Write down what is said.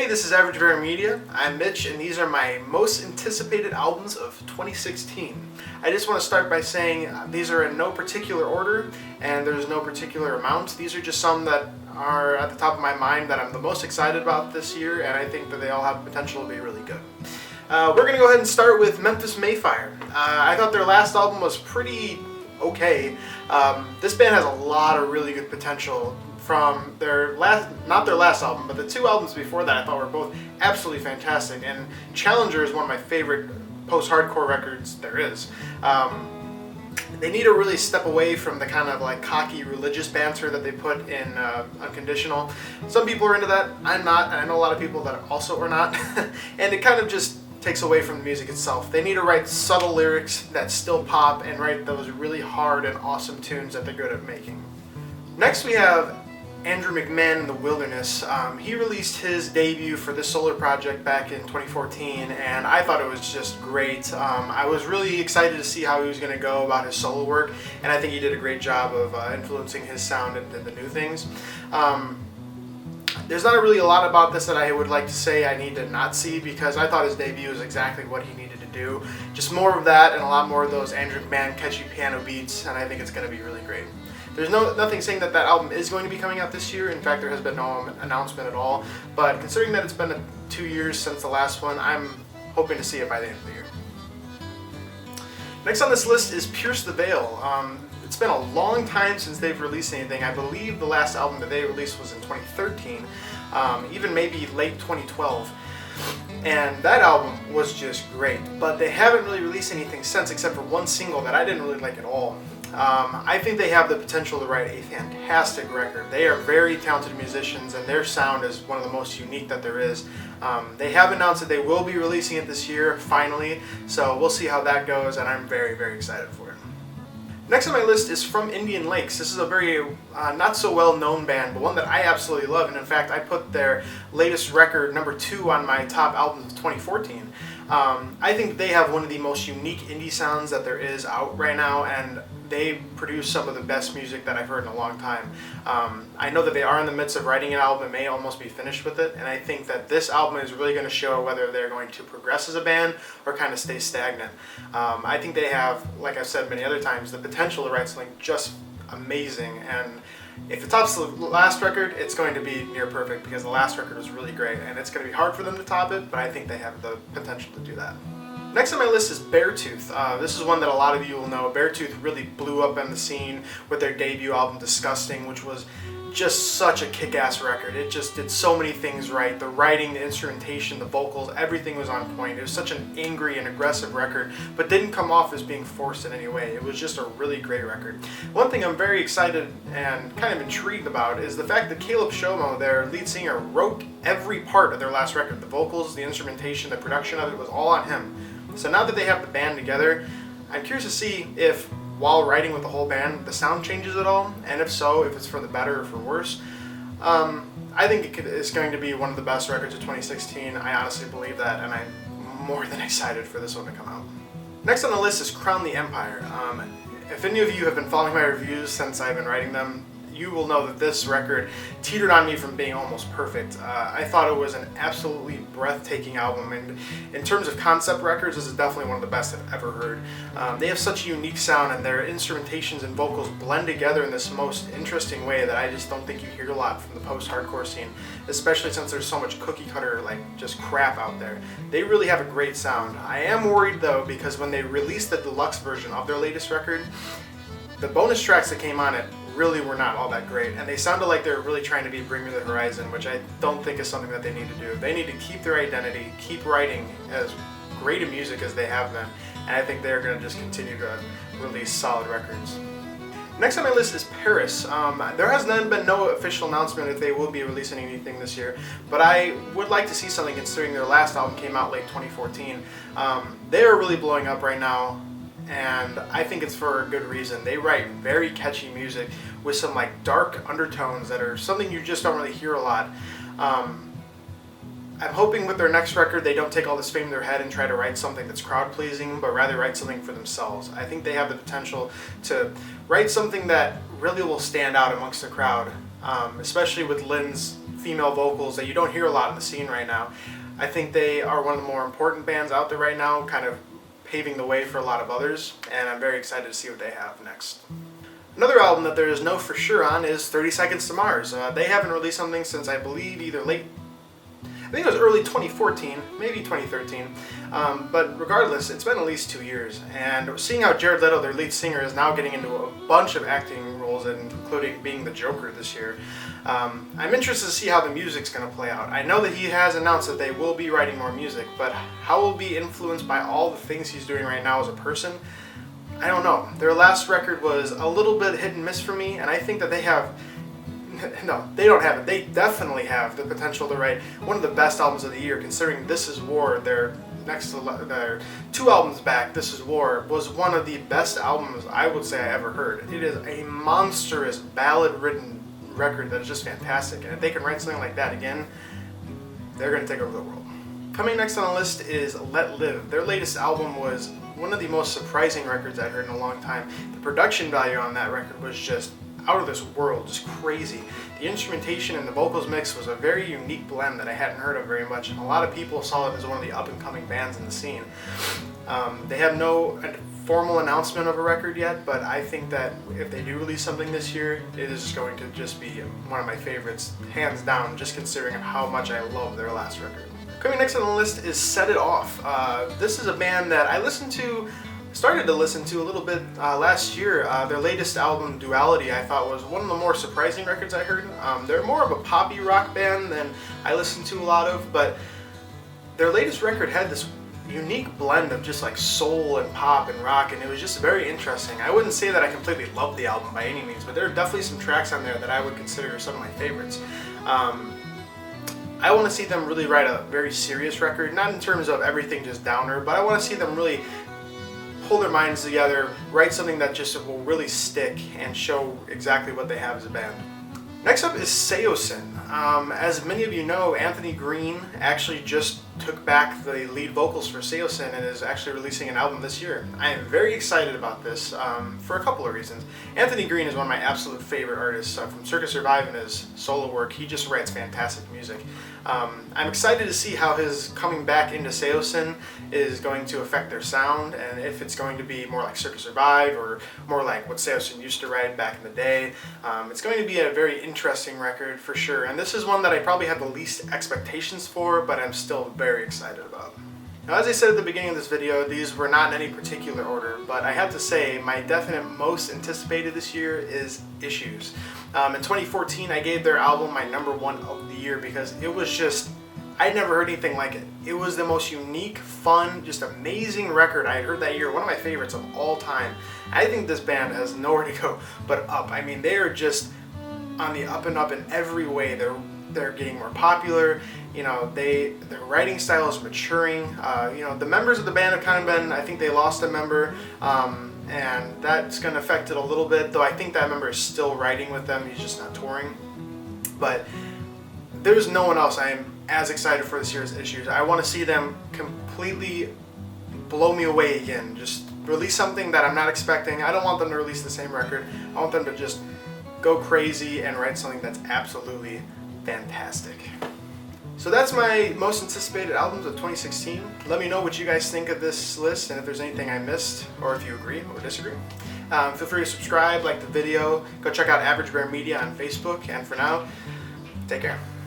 Hey, this is Average Very Media. I'm Mitch, and these are my most anticipated albums of 2016. I just want to start by saying these are in no particular order, and there's no particular amount. These are just some that are at the top of my mind that I'm the most excited about this year, and I think that they all have potential to be really good. We're going to go ahead and start with Memphis May Fire. I thought their last album was pretty okay. This band has a lot of really good potential. From not their last album, but the two albums before that I thought were both absolutely fantastic, and Challenger is one of my favorite post-hardcore records there is. They need to really step away from the kind of like cocky religious banter that they put in Unconditional. Some people are into that, I'm not, and I know a lot of people that also are not, and it kind of just takes away from the music itself. They need to write subtle lyrics that still pop and write those really hard and awesome tunes that they're good at making. Next we have Andrew McMahon in the Wilderness. He released his debut for this solo project back in 2014, and I thought it was just great. I was really excited to see how he was going to go about his solo work, and I think he did a great job of influencing his sound into the new things. There's not really a lot about this that I would like to say I need to not see, because I thought his debut was exactly what he needed to do. Just more of that and a lot more of those Andrew McMahon catchy piano beats, and I think it's going to be really great. There's nothing saying that album is going to be coming out this year. In fact, there has been no announcement at all. But considering that it's been 2 years since the last one, I'm hoping to see it by the end of the year. Next on this list is Pierce the Veil. It's been a long time since they've released anything. I believe the last album that they released was in 2013, even maybe late 2012. And that album was just great. But they haven't really released anything since, except for one single that I didn't really like at all. I think they have the potential to write a fantastic record. They are very talented musicians, and their sound is one of the most unique that there is. They have announced that they will be releasing it this year, finally, so we'll see how that goes, and I'm very, very excited for it. Next on my list is From Indian Lakes. This is a very not so well known band, but one that I absolutely love, and in fact I put their latest record, #2, on my top albums of 2014. I think they have one of the most unique indie sounds that there is out right now, and they produce some of the best music that I've heard in a long time. I know that they are in the midst of writing an album and may almost be finished with it, and I think that this album is really going to show whether they're going to progress as a band or kind of stay stagnant. I think they have, like I've said many other times, the potential to write something just amazing, and if it tops the last record, it's going to be near perfect, because the last record was really great, and it's going to be hard for them to top it, but I think they have the potential to do that. Next on my list is Beartooth. This is one that a lot of you will know. Beartooth really blew up on the scene with their debut album, Disgusting, which was just such a kick-ass record. It just did so many things right. The writing, the instrumentation, the vocals, everything was on point. It was such an angry and aggressive record, but didn't come off as being forced in any way. It was just a really great record. One thing I'm very excited and kind of intrigued about is the fact that Caleb Shomo, their lead singer, wrote every part of their last record. The vocals, the instrumentation, the production of it was all on him. So now that they have the band together, I'm curious to see if, while writing with the whole band, the sound changes at all, and if so, if it's for the better or for worse. I think it's going to be one of the best records of 2016. I honestly believe that, and I'm more than excited for this one to come out. Next on the list is Crown the Empire. If any of you have been following my reviews since I've been writing them, you will know that this record teetered on me from being almost perfect. I thought it was an absolutely breathtaking album, and in terms of concept records, this is definitely one of the best I've ever heard. They have such a unique sound, and their instrumentations and vocals blend together in this most interesting way that I just don't think you hear a lot from the post-hardcore scene, especially since there's so much cookie-cutter, like, just crap out there. They really have a great sound. I am worried, though, because when they released the deluxe version of their latest record, the bonus tracks that came on it really were not all that great, and they sounded like they were really trying to be Bring Me the Horizon, which I don't think is something that they need to do. They need to keep their identity, keep writing as great a music as they have been, and I think they're going to just continue to release solid records. Next on my list is Paris. There has been no official announcement if they will be releasing anything this year, but I would like to see something considering their last album came out late 2014. They are really blowing up right now, and I think it's for a good reason. They write very catchy music with some like dark undertones that are something you just don't really hear a lot. I'm hoping with their next record they don't take all this fame to their head and try to write something that's crowd pleasing, but rather write something for themselves. I think they have the potential to write something that really will stand out amongst the crowd, especially with Lynn's female vocals that you don't hear a lot in the scene right now. I think they are one of the more important bands out there right now, kind of paving the way for a lot of others, and I'm very excited to see what they have next. Another album that there is no for sure on is 30 Seconds to Mars. They haven't released something since I believe either I think it was early 2014, maybe 2013, but regardless, it's been at least 2 years, and seeing how Jared Leto, their lead singer, is now getting into a bunch of acting roles, including being the Joker this year, I'm interested to see how the music's going to play out. I know that he has announced that they will be writing more music, but how it will be influenced by all the things he's doing right now as a person, I don't know. Their last record was a little bit hit and miss for me, and I think that they have... No, they don't have it. They definitely have the potential to write one of the best albums of the year, considering This Is War, their 2 albums back, This Is War, was one of the best albums I would say I ever heard. It is a monstrous ballad-ridden record that is just fantastic, and if they can write something like that again, they're going to take over the world. Coming next on the list is Let Live. Their latest album was one of the most surprising records I've heard in a long time. The production value on that record was just out of this world, just crazy. The instrumentation and the vocals mix was a very unique blend that I hadn't heard of very much, and a lot of people saw it as one of the up-and-coming bands in the scene. They have no formal announcement of a record yet, but I think that if they do release something this year, it is going to just be one of my favorites, hands down, just considering how much I love their last record. Coming next on the list is Set It Off. This is a band that I started to listen to a little bit last year. Their latest album, Duality, I thought was one of the more surprising records I heard. They're more of a poppy rock band than I listen to a lot of, but their latest record had this unique blend of just like soul and pop and rock, and it was just very interesting. I wouldn't say that I completely loved the album by any means, but there are definitely some tracks on there that I would consider some of my favorites. I want to see them really write a very serious record, not in terms of everything just downer, but I want to see them really pull their minds together, write something that just will really stick and show exactly what they have as a band. Next up is Saosin. As many of you know, Anthony Green actually just took back the lead vocals for Saosin and is actually releasing an album this year. I am very excited about this for a couple of reasons. Anthony Green is one of my absolute favorite artists from Circus Survive and his solo work. He just writes fantastic music. I'm excited to see how his coming back into Saosin is going to affect their sound, and if it's going to be more like Circus Survive or more like what Saosin used to write back in the day. It's going to be a very interesting record for sure, and this is one that I probably have the least expectations for, but I'm still very excited about. Now, as I said at the beginning of this video, these were not in any particular order, but I have to say my definite most anticipated this year is Issues. In 2014, I gave their album my #1 of the year because it was just, I'd never heard anything like it. It was the most unique, fun, just amazing record I had heard that year, one of my favorites of all time. I think this band has nowhere to go but up. I mean, they are just on the up and up in every way. They're getting more popular. You know, their writing style is maturing. You know, the members of the band have kind of been, I think they lost a member, and that's going to affect it a little bit, though I think that member is still writing with them, he's just not touring. But there's no one else I am as excited for this year's Issues. I want to see them completely blow me away again, just release something that I'm not expecting. I don't want them to release the same record. I want them to just go crazy and write something that's absolutely fantastic. So that's my most anticipated albums of 2016. Let me know what you guys think of this list and if there's anything I missed or if you agree or disagree. Feel free to subscribe, like the video, go check out Average Bear Media on Facebook, and for now, take care.